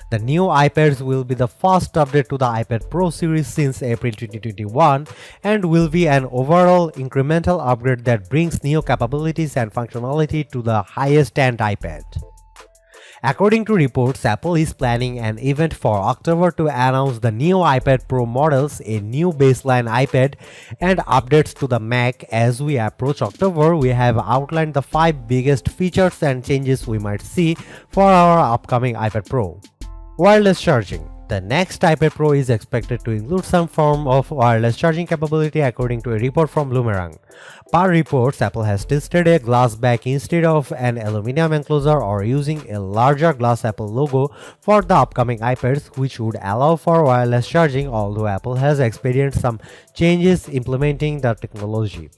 The new iPads will be the first update to the iPad Pro series since April 2021 and will be an overall incremental upgrade that brings new capabilities and functionality to the highest-end iPad. According to reports, Apple is planning an event for October to announce the new iPad Pro models, a new baseline iPad, and updates to the Mac. As we approach October, we have outlined the 5 biggest features and changes we might see for our upcoming iPad Pro. Wireless charging. The next iPad Pro is expected to include some form of wireless charging capability according to a report from Boomerang. Per reports, Apple has tested a glass back instead of an aluminum enclosure or using a larger glass Apple logo for the upcoming iPads, which would allow for wireless charging, although Apple has experienced some changes implementing the technology.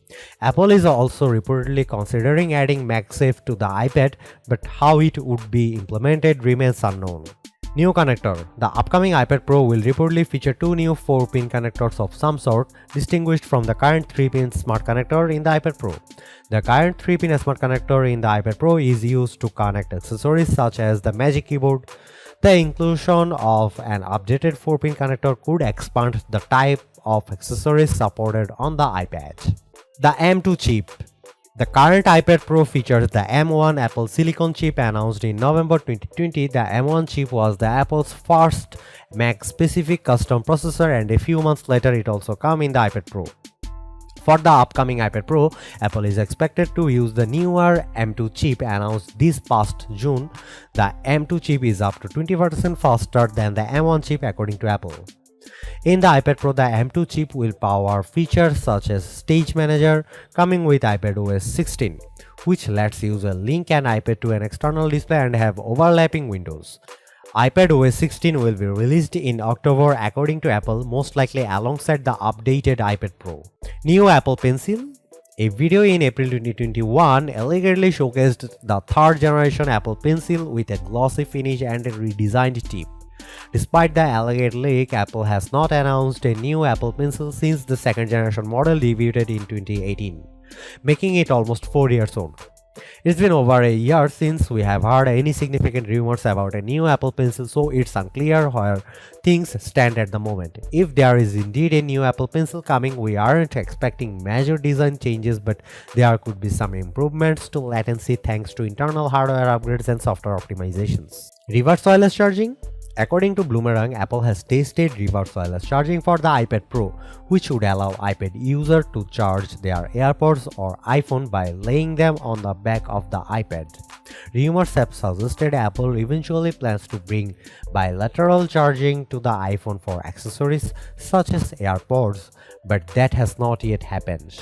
Apple is also reportedly considering adding MagSafe to the iPad, but how it would be implemented remains unknown. New connector. The upcoming iPad Pro will reportedly feature 2 new 4-pin connectors of some sort, distinguished from the current 3-pin smart connector in the iPad Pro. The current 3-pin smart connector in the iPad Pro is used to connect accessories such as the Magic Keyboard. The inclusion of an updated 4-pin connector could expand the type of accessories supported on the iPad. The M2 chip. The current iPad Pro features the M1 Apple Silicon chip announced in November 2020. The M1 chip was the Apple's first Mac-specific custom processor, and a few months later it also came in the iPad Pro. For the upcoming iPad Pro, Apple is expected to use the newer M2 chip announced this past June. The M2 chip is up to 20% faster than the M1 chip according to Apple. In the iPad Pro, the M2 chip will power features such as Stage Manager coming with iPadOS 16, which lets users link an iPad to an external display and have overlapping windows. iPadOS 16 will be released in October according to Apple, most likely alongside the updated iPad Pro. New Apple Pencil. A video in April 2021 allegedly showcased the 3rd generation Apple Pencil with a glossy finish and a redesigned tip. Despite the alleged leak, Apple has not announced a new Apple Pencil since the 2nd generation model debuted in 2018, making it almost 4 years old. It's been over a year since we have heard any significant rumors about a new Apple Pencil, so it's unclear where things stand at the moment. If there is indeed a new Apple Pencil coming, we aren't expecting major design changes, but there could be some improvements to latency thanks to internal hardware upgrades and software optimizations. Reverse wireless charging. According to Boomerang, Apple has tested reverse wireless charging for the iPad Pro, which would allow iPad users to charge their AirPods or iPhone by laying them on the back of the iPad. Rumors have suggested Apple eventually plans to bring bilateral charging to the iPhone for accessories such as AirPods, but that has not yet happened.